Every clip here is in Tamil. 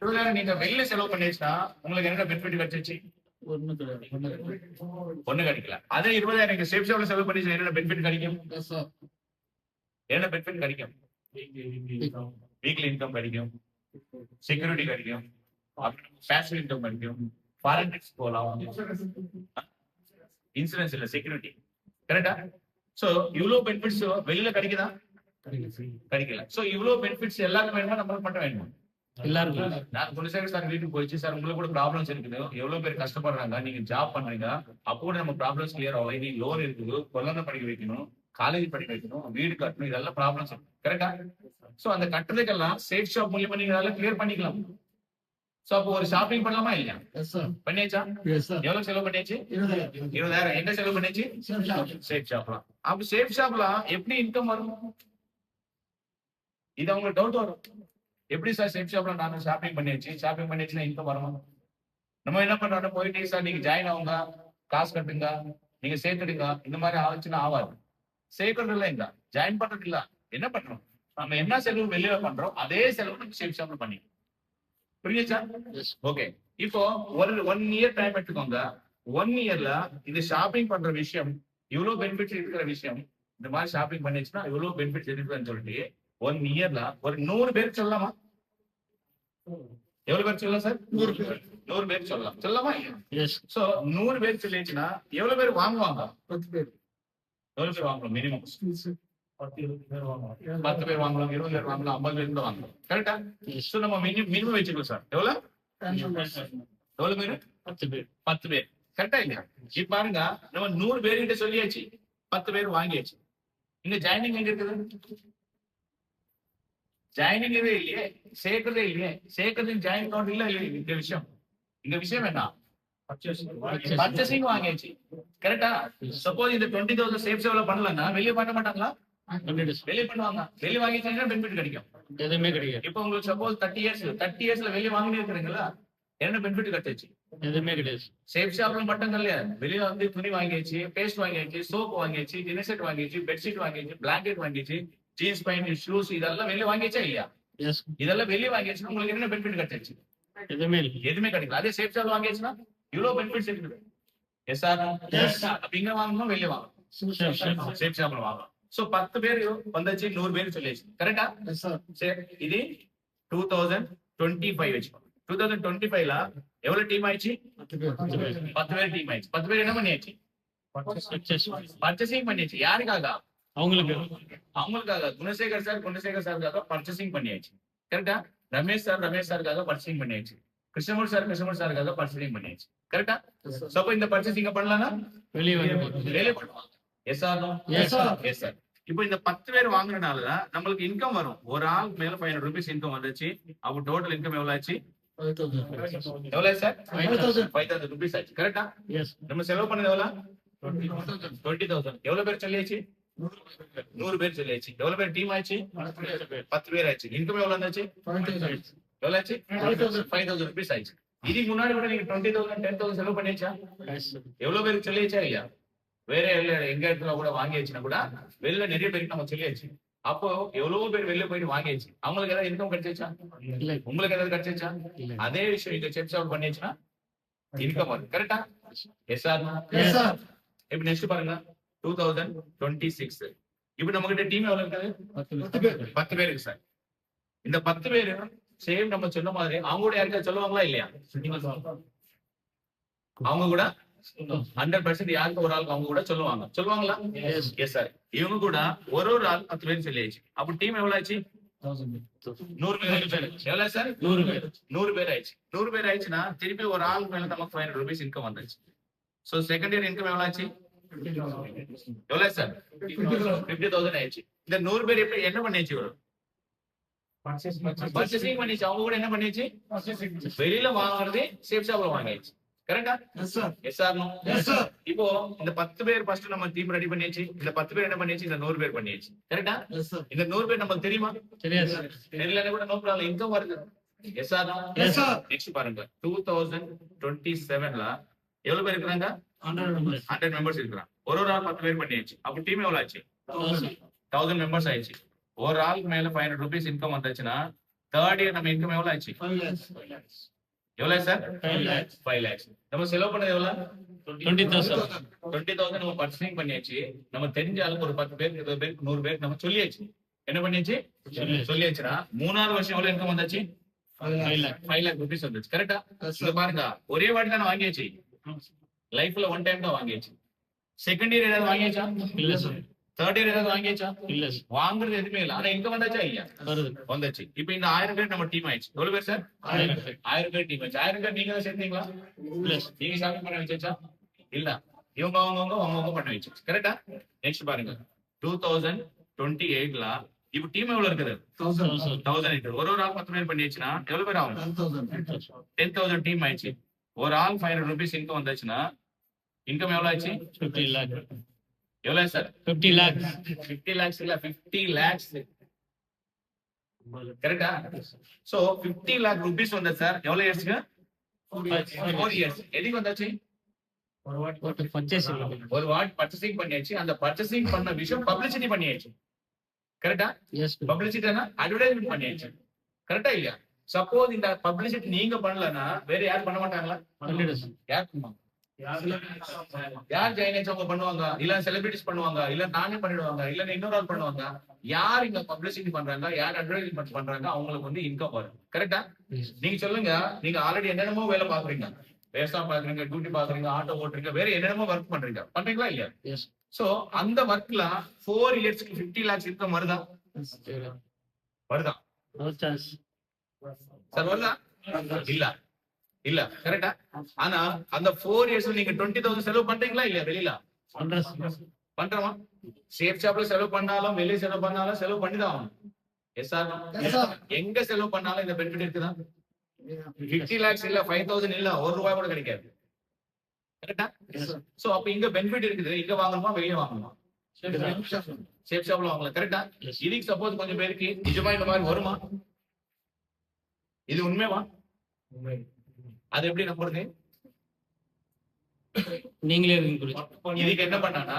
20,000 நீங்க வெளியில செலவு பண்ணிச்சுன்னா உங்களுக்கு என்ன பெனிஃபிட் கிடைச்சிச்சு? ஒண்ணு கிடைக்கல. அதே 20,000 நீங்க சேஃப் ஷாப்ல செலவு பண்ணி என்ன பெனிஃபிட் கிடைக்கும்? என்ன பெனிஃபிட் கிடைக்கும்? வீக்லி இன்கம் கிடைக்கும், செக்யூரிட்டி கிடைக்கும், பேசிவ் இன்கம் கிடைக்கும், ஃபாரின் ட்ரிப்ஸ் போகலாம், இன்சூரன்ஸ் இல்ல செக்யூரிட்டி. கரெக்டா? சோ இவ்வளவு பெனிஃபிட்ஸ் வெளியில கிடைக்குதா? கிடைக்கல. சோ இவ்வளவு பெனிஃபிட்ஸ் எல்லாருக்கும் வேணுமா, நம்மளுக்கு மட்டும் வேணுமா? எல்லாருக்கும். நான் குணசேகர் சார் வீட்டுக்கு போயிடுச்சு, சார் உங்களுக்கு கூட ப்ராப்ளம்ஸ் இருக்குது, எவ்வளவு பேர் கஷ்டப்படுறாங்க, நீங்க ஜாப் பண்றீங்க, அப்போ கூட நம்ம ப்ராப்ளம்ஸ் கிளியர் ஆகல, நீங்க லோன் இருக்குது, குழந்தை படிக்க வைக்கணும், காலேஜ் படிக்க வைக்கணும், வீடு கட்டணும், இதெல்லாம் ப்ராப்ளம்ஸ் இருக்கு. கரெக்டா? சோ அந்த கட்டுறதுக்கெல்லாம் சேஃப் ஷாப் மூலியமா நீங்க அதெல்லாம் கிளியர் பண்ணிக்கலாம். சோ அப்போ ஒரு ஷாப்பிங் பண்ணலாமா இல்லையா? பண்ணியாச்சா? எவ்வளவு செலவு பண்ணியாச்சு? 20,000. எங்க செலவு பண்ணியாச்சு? சேஃப் ஷாப்லாம். அப்ப சேஃப் ஷாப்லாம் எப்படி இன்கம் வரும்? இது அவங்களுக்கு டவுட் வரும். எப்படி சார் சேஃப் ஷாப்ல நான் ஷாப்பிங் பண்ணியாச்சுன்னா இன்கம் வருமா? நம்ம என்ன பண்றோம், போயிட்டு சார் நீங்க ஜாயின் ஆகுங்க, காசு கட்டுங்க, நீங்க சேர்த்துடுங்க, இந்த மாதிரி ஆச்சுன்னா ஆகாது. சேர்க்கறது இல்ல, இங்க ஜாயின் பண்றது இல்ல. என்ன பண்றோம், நம்ம என்ன செலவு வெளியில பண்றோம் அதே செலவு நம்ம சேஃப் ஷாப்ல பண்ணி. புரியுதா? ஓகே. இப்போ ஒரு 1 இயர் டைம் எடுத்துக்கோங்க. 1 இயர்ல இந்த ஷாப்பிங் பண்ற விஷயம், இவ்வளவு பெனிஃபிட்ஸ் இருக்கிற விஷயம், இந்த மாதிரி ஷாப்பிங் பண்ணிச்சுன்னா இவ்வளவு பெனிஃபிட்ஸ் இருக்குன்னு சொல்லிட்டு 1 இயர்ல ஒரு 100 பேருக்கு சொல்லலாமா? எவ்வளவு பேர் சொல்லலாம் சார்? 100 பேர் சொல்லலாம். சொல்லலாமா? சோ 100 பேர் சொல்லிச்சுன்னா எவ்வளவு பேர் வாங்குவாங்க? 10 பேர். எவ்வளவு பேர் வாங்கலாம்? மினிமம் 10 பேர் வாங்கலாம், 20 பேர் வாங்கலாம், 50 பேர் கூட வாங்கலாம். கரெக்டா? சோ நம்ம மினிமம் வச்சுக்கலாம் சார். எவ்வளவு பேரு? 10 பேர். கரெக்டா இல்லையா? இப்ப பாருங்க, நம்ம 100 பேர்கிட்ட சொல்லியாச்சு, 10 பேர் வாங்கியாச்சு. இங்க ஜாயினிங் எங்க இருக்குது? ஜாயினிங் இல்லையே, சேர்க்கறதே இல்லையே. சேர்க்கறது ஜாயின் கவுண்ட் இல்ல. இந்த விஷயம் என்ன? பர்ச்சேசிங் வாங்கியாச்சு. கரெக்டா? சப்போஸ் இந்த 20,000 சேஃப் சேவ்ல பண்ணலன்னா வெளியே பண்ண மாட்டாங்களா? வெளியே பண்ணுவாங்க. வெளியே வாங்கிச்சா பெனிஃபிட் கிடைக்கும்? எதுவுமே கிடைக்கும். இப்போ உங்களுக்கு சப்போஸ் 30 இயர்ஸ்ல வெளியே வாங்கி இருக்கிறீங்களா, என்ன பெனிஃபிட் கிடைச்சிச்சு? எதுவுமே கிடையாது. சேஃப் ஷாப்ல மட்டும் கிடையாது, வெளியில வந்து துணி வாங்கியாச்சு, பேஸ்ட் வாங்கியாச்சு, சோப் வாங்கியாச்சு, டின்னர் செட் வாங்கியாச்சு, பெட்ஷீட் வாங்கியாச்சு, பிளாங்கெட் வாங்கியாச்சு, ஜீன்ஸ் பேண்ட், ஷூஸ், இதெல்லாம் வெளியே வாங்கியாச்சா இல்லையா? இதெல்லாம் வெளியே வாங்கியாச்சுன்னா உங்களுக்கு என்ன பெனிஃபிட் கிடைச்சிச்சு? எதுவுமே கிடைக்கல. அதே சேஃப் ஷாப் வாங்கியாச்சுன்னா இவ்வளவு பெனிஃபிட்ஸ் இருக்குது. எஸ் ஆர் அப்படிங்க வாங்கணும், வெளியே வாங்கணும், சேஃப் ஷாப்ல வாங்கணும். சோ 10 பேர் வந்தாச்சு, 100 பேர் சொல்லியாச்சு. கரெக்டா? சரி, இது 2025 வச்சுக்கோ. 2025ல எவ்வளவு டீம் ஆயிடுச்சு? 10 பேர் டீம் ஆயிடுச்சு. 10 பேர் என்ன பண்ணியாச்சு? பர்ச்சேசிங் பண்ணியாச்சு. யாருக்காக? அவங்களுக்காக. குணசேகர் சாருக்காக பர்ச்சேசிங் பண்ணியாச்சு. கரெக்டா? ரமேஷ் சாருக்காக பர்ச்சேசிங் பண்ணியாச்சு. கிருஷ்ணமூர்த்தி சாருக்காக பர்ச்சேசிங் பண்ணியாச்சு. கரெக்டா? சோ இந்த பர்ச்சேசிங் பண்ணலன்னா வெளியே பண்ணுவாங்க. Yes or no? Yes sir. இப்போ இந்த 10 பேர் வாங்குறதுனால நம்மளுக்கு இன்கம் வரும். ஒரு ஆள் மேல 500 ரூபீஸ் இன்கம் வந்துச்சு. அப்போ டோட்டல் இன்கம் எவ்வளவு ஆச்சு? எவ்வளவு சார்? 5,000 ரூபீஸ் ஆச்சு. கரெக்டா? நம்ம செலவு பண்ணது எவ்வளவு? 20,000. எவ்வளவு பேர் சொல்லியாச்சு? 100 பேர் சொல்லியாச்சு. எவ்வளவு பேர் டீம் ஆச்சு? 10 பேர் ஆச்சு. இன்கம் எவ்வளவு வந்துச்சு? எவ்வளவு ஆச்சு? 5,000 ரூபீஸ் ஆச்சு. இதுக்கு முன்னாடி கூட நீங்க 20,000 10,000 செலவு பண்ணியாச்சா? எவ்வளவு பேருக்கு சொல்லியாச்சா இல்லையா? வேற எங்க இடத்துல கூட வாங்கியாச்சுன்னா கூட வெளில நிறைய பேருக்கு நம்ம சொல்லியாச்சு. அப்போ எவ்வளவு பேர் வெளில போயிட்டு வாங்கியாச்சு. அவங்களுக்கு ஏதாவது இன்கம் கிடைச்சிச்சா? உங்களுக்கு ஏதாவது கிடைச்சிச்சா? அதே விஷயம் இங்க செக் அவுட் பண்ணியாச்சுன்னா இன்கம் வரும். கரெக்டா? Yes or no? இப்ப நெக்ஸ்ட் பாருங்க, 2026. இப்ப நம்ம கிட்ட டீம் எவ்வளவு இருக்காது? 10 பேர் இருக்கு சார். இந்த 10 பேரு சேம் நம்ம சொன்ன மாதிரி அவங்க கூட யாருக்காவது சொல்லுவாங்களா இல்லையா? அவங்க கூட 100% யாருக்கு ஒரு ஆளுக்கு அவங்க கூட சொல்லுவாங்களா? Yes sir. இவங்க கூட ஒரு ஆள் 10 பேர் சொல்லியாச்சு. அப்ப டீம் எவ்வளவு ஆச்சு? 100 பேர். எவ்வளவு சார்? 100 பேர் ஆயிடுச்சு. 100 பேர் ஆயிடுச்சுன்னா திருப்பி ஒரு ஆள் மேல நமக்கு 500 ரூபீஸ் இன்கம் வந்துச்சு. சோ செகண்ட் இயர் இன்கம் எவ்வளவு ஆச்சு? எவ்வளவு சார்? 50,000 ஆயிடுச்சு. இந்த 100 பேர் எப்படி என்ன பண்ணிச்சு? பர்ச்சேசிங் பண்ணிச்சு. அவங்க கூட என்ன பண்ணிச்சு? வெளியில வாங்குறதே சேஃப் ஷாப்ல வாங்கிடுச்சு. கரெக்டா? Yes or no? இப்போ இந்த 10 பேர் ஃபர்ஸ்ட் நம்ம டீம் ரெடி பண்ணியாச்சு. இந்த 10 பேர் என்ன பண்ணியாச்சு? இந்த 100 பேர் பண்ணியாச்சு. கரெக்டா? இந்த 100 பேர் நமக்கு தெரியுமா? தெரியலன்னா கூட நோ ப்ராப்ளம், இன்கம் வருது. Yes or no? நெக்ஸ்ட் பாருங்க, 2027ல எவ்வளவு பேர் இருக்காங்க? 100 மெம்பர்ஸ் இருக்காங்க. ஒரு ஆள் 10 பேர் பண்ணியாச்சு. அப்ப டீம் எவ்வளவு ஆச்சு? 1000 மெம்பர்ஸ் ஆயிடுச்சு. ஒரு ஆளுக்கு மேல 500 ரூபீஸ் இன்கம் வந்துச்சுன்னா தேர்ட் இயர் நம்ம இன்கம் எவ்வளவு ஆச்சு? எவ்வளவு சார்? 5 lakhs. நம்ம செலவு பண்ணது எவ்வளவு? 20,000 நம்ம பர்ச்சேசிங் பண்ணியாச்சு. நம்ம தெரிஞ்ச அளவுக்கு ஒரு 10 பேருக்கு 20 பேருக்கு 100 பேருக்கு நம்ம சொல்லியாச்சு. என்ன பண்ணியாச்சு? சொல்லியாச்சுனா மூணாவது வருஷம் எவ்வளவு இன்கம் வந்தாச்சு? 5 lakh rupees வந்துச்சு. கரெக்டா? இங்க பாருங்க, ஒரே வாட்டி தான் வாங்கியாச்சு. லைஃப்ல ஒன் டைம் தான் வாங்கியாச்சு. செகண்ட் இயர் ஏதாவது வாங்கியாச்சா? இல்ல சார். தேர்ட் இயர் ஏதாவது வாங்கியாச்சா? இல்ல சார். வாங்குறது எதுவுமே இல்ல. ஆனா இன்கம் வந்தாச்சா இல்லையா? வந்துச்சு. இப்போ இந்த 1000 பேர் நம்ம டீம் ஆயிடுச்சு. எவ்வளவு பேர் சார்? 1000 பேர் டீம் ஆயிடுச்சு. 1000 பேர் நீங்க தான் சேர்ந்தீங்களா? நீங்க ஷாப்பிங் பண்ண வச்சாச்சா? இல்ல, இவங்க அவங்க பண்ண வச்சு. கரெக்டா? நெக்ஸ்ட் பாருங்க, 2028ல இப்ப டீம் எவ்வளவு இருக்குது? 1000. ஒரு ஆள் 10 பேர் பண்ணிடுச்சுன்னா எவ்வளவு பேர் ஆகும்? 10,000 டீம் ஆயிடுச்சு. ஒரு ஆள் 500 rupees இன்கம் வந்துச்சுன்னா இன்கம் எவ்வளவு ஆச்சு? 50 lakh. எவ்வளவு சார்? 50 lakhs. 50 lakhs இல்ல, 50 lakhs. கரெக்டா? சோ 50 lakh rupees வந்தா சார் எவ்வளவு இயர்ஸ்க்கு? 4 years. எதுக்கு வந்தாச்சு? ஒரு வாட் பர்ச்சேசிங் பண்ணியாச்சு. அந்த பர்ச்சேசிங் பண்ண விஷயம் பப்ளிசிட்டி பண்ணியாச்சு. கரெக்டா? பப்ளிசிட்டினா அட்வர்டைஸ்மென்ட் பண்ணியாச்சு. கரெக்டா இல்லையா? சப்போஸ் இந்த பப்ளிசிட்டி நீங்க பண்ணலன்னா வேற யாரும் பண்ண மாட்டாங்களா? யார் பண்ணுவாங்க? யார் ஜெயநேஜ் அவங்க பண்ணுவாங்க, இல்ல செலிபிரிட்டிஸ் பண்ணுவாங்க, இல்ல நானே பண்ணிடுவாங்க, இல்ல இன்னொரு ஆள் பண்ணுவாங்க. யார் இங்க பப்ளிசிட்டி பண்றாங்க, யார் அட்வர்டைஸ்மெண்ட் பண்றாங்க, அவங்களுக்கு வந்து இன்கம் வரும். கரெக்டா? நீங்க சொல்லுங்க, நீங்க ஆல்ரெடி என்னென்னமோ வேலை பாக்குறீங்க, விவசாயம் பாக்குறீங்க, டியூட்டி பாக்குறீங்க, ஆட்டோ ஓட்டுறீங்க, வேற என்னென்னமோ ஒர்க் பண்றீங்களா இல்லையா? சோ அந்த ஒர்க்ல 4 இயர்ஸ்க்கு 50 lakhs இன்கம் வருதா? சார் வருதா? இல்ல. கரெக்டா? ஆனா அந்த 4 இயர்ஸ்ல நீங்க 20,000 செலவு பண்றீங்களா இல்லையா? வெளியில பண்றோமா? சேஃப் ஷாப்ல செலவு பண்ணாலும் வெளியே செலவு பண்ணாலும் செலவு பண்ணிதான் ஆகணும். Yes sir? எங்க செலவு பண்ணாலும் இந்த பெனிஃபிட் இருக்குதா? 50 lakhs இல்ல, 5,000 இல்ல, ₹1 கூட கிடைக்காது. கரெக்டா? சோ அப்ப இங்க பெனிஃபிட் இருக்குது. இங்க வாங்கணுமா வெளியே வாங்கணுமா? சேஃப் ஷாப்ல வாங்கலாம். கரெக்டா? இதுக்கு சப்போஸ் கொஞ்சம் பேருக்கு நிஜமா இந்த மாதிரி வருமா? இது உண்மையா? அது எப்படி நம்புறது? நீங்களே இதுக்கு என்ன பண்ணா,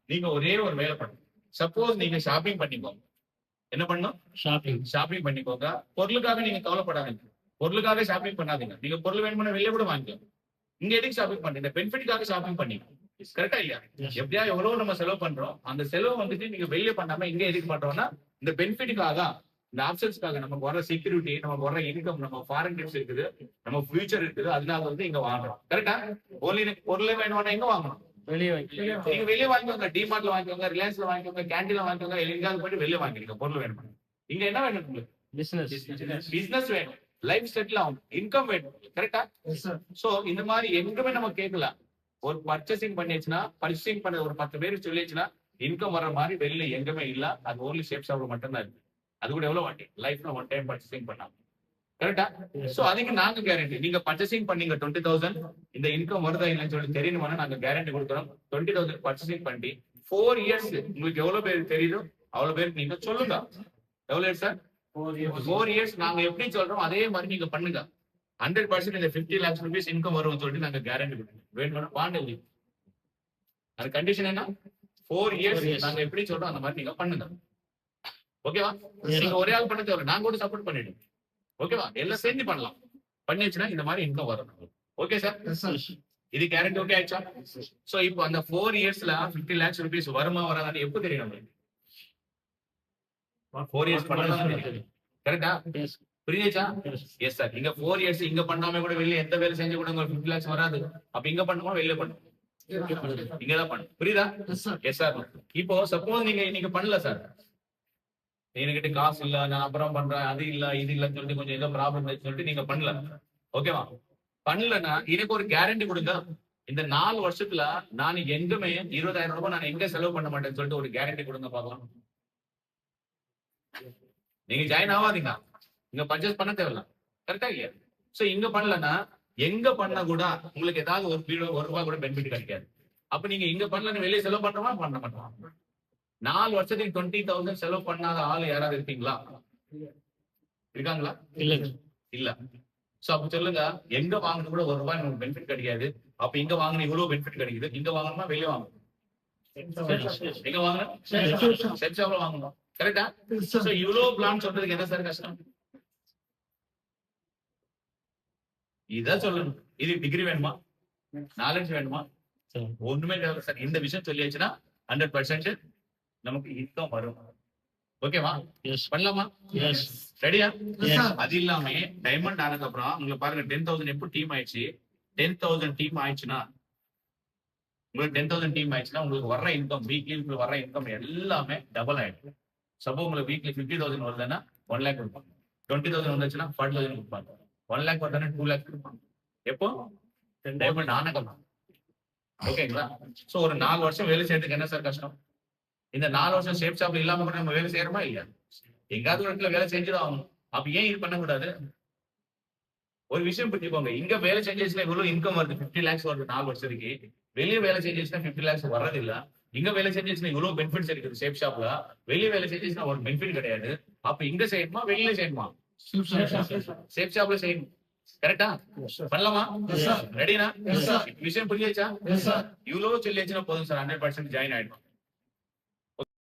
நீங்க ஒரே ஒரு வேலை பண்ணுங்க. சப்போஸ் நீங்க ஷாப்பிங் பண்ணிக்கோங்க. என்ன பண்ணும்? ஷாப்பிங் பண்ணிக்கோங்க. பொருளுக்காக நீங்க கவலைப்படாதீங்க. பொருளுக்காக ஷாப்பிங் பண்ணாதீங்க. நீங்க பொருள் வேணும்னா வெளியே கூட வாங்கிக்கோங்க. இங்க எதுக்கு ஷாப்பிங் பண்றீங்க? பெனிஃபிட்காக ஷாப்பிங் பண்ணீங்க. கரெக்டா இல்லையா? எப்படியா எவ்வளவு நம்ம செலவு பண்றோம், அந்த செலவு வந்துட்டு நீங்க வெளியே பண்ணாம இங்க எதுக்கு பண்றோம்னா இந்த பெனிஃபிட்டுக்காக, இந்த ஆப்ஷன்ஸ்க்காக, நமக்கு வர செக்யூரிட்டி, நமக்கு வர இன்கம், நம்ம ஃபாரின் ட்ரிப்ஸ் இருக்குது, நம்ம ஃபியூச்சர் இருக்குது, அதனால வந்து இங்க வாங்குறோம். கரெக்டா? பொருளே வேணும்னா எங்க வாங்கணும்? நீங்க வெளியே வாங்கிக்கோங்க. டிமார்ட்ல வாங்கிக்கோங்க, ரிலையன்ஸ்ல வாங்கிக்கோங்க, கேண்டீன்ல வாங்கிக்கோங்க, எங்காவது போயிட்டு வெளியே வாங்கிக்கோங்க. பொருள் வேணும். இங்க என்ன வேணும் உங்களுக்கு? பிசினஸ் வேணும், லைஃப் செட்டில் ஆகும், இன்கம் வேணும். கரெக்டா? சோ இந்த மாதிரி எங்குமே நம்ம கேட்கலாம். ஒரு பர்ச்சேசிங் பண்ணிச்சுன்னா, பர்ச்சேசிங் பண்ண ஒரு 10 பேருக்கு சொல்லிச்சுன்னா இன்கம் வர மாதிரி வெளியில எங்குமே இல்ல. அது ஓன்லி சேஃப் ஷாப்ல மட்டும்தான் இருக்கு. அது கூட எவ்வளவு வாட்டி லைஃப்ல ஒன் டைம் பர்ச்சேசிங் பண்ணாங்க. கரெக்டா? சோ அதுக்கு நாங்க கேரண்டி. நீங்க பர்ச்சேசிங் பண்ணீங்க 20,000, இந்த இன்கம் வருதா இல்லைன்னு சொல்லி தெரியணுமா, நாங்க கேரண்டி கொடுக்குறோம். 20,000 பர்ச்சேசிங் பண்ணி 4 இயர்ஸ் உங்களுக்கு எவ்வளவு பேருக்கு தெரியுதோ அவ்வளவு பேருக்கு நீங்க சொல்லுங்க. எவ்வளவு சார்? 4 இயர்ஸ் நாங்க எப்படி சொல்றோம் அதே மாதிரி நீங்க பண்ணுங்க. 100% இந்த 50 lakhs rupees இன்கம் வரும்னு சொல்லிட்டு நாங்க கேரண்டி கொடுக்குறோம். வேணும்னா பாண்டு எழுதி. அது கண்டிஷன் என்ன? 4 இயர்ஸ் நாங்க எப்படி சொல்றோம் அந்த மாதிரி நீங்க பண்ணுங்க. ஓகேவா? நீங்க ஒரே ஆள் பண்ண தேவை, நாங்க கூட சப்போர்ட் பண்ணிடுவோம். ஓகேவா? எல்லாம் சேர்ந்து பண்ணலாம். பண்ணிச்சுன்னா இந்த மாதிரி இன்கம் வரும். Okay sir? இது கேரண்டி ஓகே ஆயிடுச்சா? சோ இப்போ அந்த 4 இயர்ஸ்ல 50 lakhs rupees வருமா வராதான்னு எப்போ தெரியும் நம்மளுக்கு? 4 இயர்ஸ் பண்ணலாம். கரெக்டா? புரியுதா? Yes sir. இங்க 4 இயர்ஸ் இங்க பண்ணாம கூட வெளியே எந்த வேலை செஞ்சு கூட உங்களுக்கு 50 lakhs வராது. அப்ப இங்க பண்ணுமா வெளியே பண்ணும்? இங்கதான் பண்ணும். புரியுதா? S sir. இப்போ சப்போஸ் நீங்க பண்ணல சார், என்கிட்ட காசு இல்ல, நான் அப்புறம் பண்றேன், அது இல்ல இது இல்லன்னு சொல்லிட்டு கொஞ்சம் ஏதோ ப்ராப்ளம் சொல்லிட்டு நீங்க பண்ணல. ஓகேவா? பண்ணலன்னா எனக்கு ஒரு கேரண்டி கொடுங்க. இந்த 4 வருஷத்துல நான் எங்குமே 20,000 ரூபாய் நான் எங்க செலவு பண்ண மாட்டேன்னு சொல்லிட்டு ஒரு கேரண்டி கொடுங்க பார்க்கலாம். நீங்க ஜாயின் ஆகாதீங்க, இங்க பர்ச்சேஸ் பண்ண தேவையில்ல. கரெக்டா இல்லையா? சோ இங்க பண்ணலன்னா எங்க பண்ண கூட உங்களுக்கு ஏதாவது ஒரு ரூபாய் கூட பெனிஃபிட் கிடைக்காது. அப்ப நீங்க இங்க பண்ணலன்னு வெளியே செலவு பண்றோமா பண்ண மாட்டோம்? 4 வருஷத்துக்கு 20,000 செலவு பண்ணாத ஆளு யாராவது இருப்பீங்களா? இருக்காங்களா? இல்ல. சோ அப்ப சொல்லுங்க, எங்க வாங்கின கூட ஒரு ரூபாய் நமக்கு பெனிஃபிட் கிடைக்காது. அப்ப இங்க வாங்கின இவ்வளவு பெனிஃபிட் கிடைக்குது. இங்க வாங்கணுமா வெளியே வாங்கணும்? எங்க வாங்கணும்? செட் ஷாப்ல வாங்கணும். கரெக்டா? சோ இவ்வளவு பிளான் சொல்றதுக்கு என்ன சார் கஷ்டம்? இதான் சொல்லணும். இது டிகிரி வேணுமா, நாலேஜ் வேணுமா, ஒண்ணுமே தேவை சார். இந்த விஷயம் சொல்லியாச்சுன்னா 100% நமக்கு இன்கம் வரும். ஓகேவா? பண்ணலாமா? ரெடியா? அது இல்லாம டைமண்ட் ஆனதுக்கு அப்புறம் உங்களுக்கு பாருங்க 10,000 எப்போ டீம் ஆயிடுச்சு. 10,000 டீம் ஆயிடுச்சுன்னா உங்களுக்கு 10,000 டீம் ஆயிடுச்சுன்னா உங்களுக்கு வர்ற இன்கம், வீக்லி உங்களுக்கு வர்ற இன்கம் எல்லாமே டபுள் ஆயிடும். சப்போஸ் உங்களுக்கு வீக்லி 50,000 வருதுன்னா 1 lakh கொடுப்பாங்க. 20,000 வந்துச்சுன்னா 40,000 கொடுப்பாங்க. 1 lakh வருதுன்னா 2 lakh கொடுப்பாங்க. எப்போ டைமண்ட் ஆனதுக்கு ஓகேங்களா? சோ ஒரு 4 வருஷம் வேலை செய்யறதுக்கு என்ன சார் கஷ்டம்? இந்த 4 வருஷம் ஷேப் ஷாப்ல இல்லாம கூட நம்ம வேலை செய்யறோமா இல்லையா? எங்காவது ஒரு இடத்துல வேலை செஞ்சுதான் ஆகணும். அப்ப ஏன் இது பண்ணக்கூடாது? ஒரு விஷயம் புரிஞ்சுக்கோங்க. இங்க வேலை செஞ்சுச்சுன்னா இவ்வளவு இன்கம் வருது, 50 lakhs வருது 4 வருஷத்துக்கு. வெளியே வேலை செஞ்சுச்சுன்னா 50 lakhs வர்றது இல்ல. இங்க வேலை செஞ்சுச்சுன்னா இவ்வளவு பெனிஃபிட்ஸ் இருக்குது ஷேப் ஷாப்ல. வெளியே வேலை செஞ்சுச்சுன்னா ஒரு பெனிஃபிட் கிடையாது. அப்ப இங்க செய்யணுமா வெளியில செய்யணுமா? ஷேப் ஷாப்ல செய்யணும். கரெக்டா? பண்ணலாமா? ரெடினா? விஷயம் புரியாச்சா? இவ்வளவு சொல்லியாச்சுன்னா போதும் சார், 100% ஜாயின் ஆயிடும்.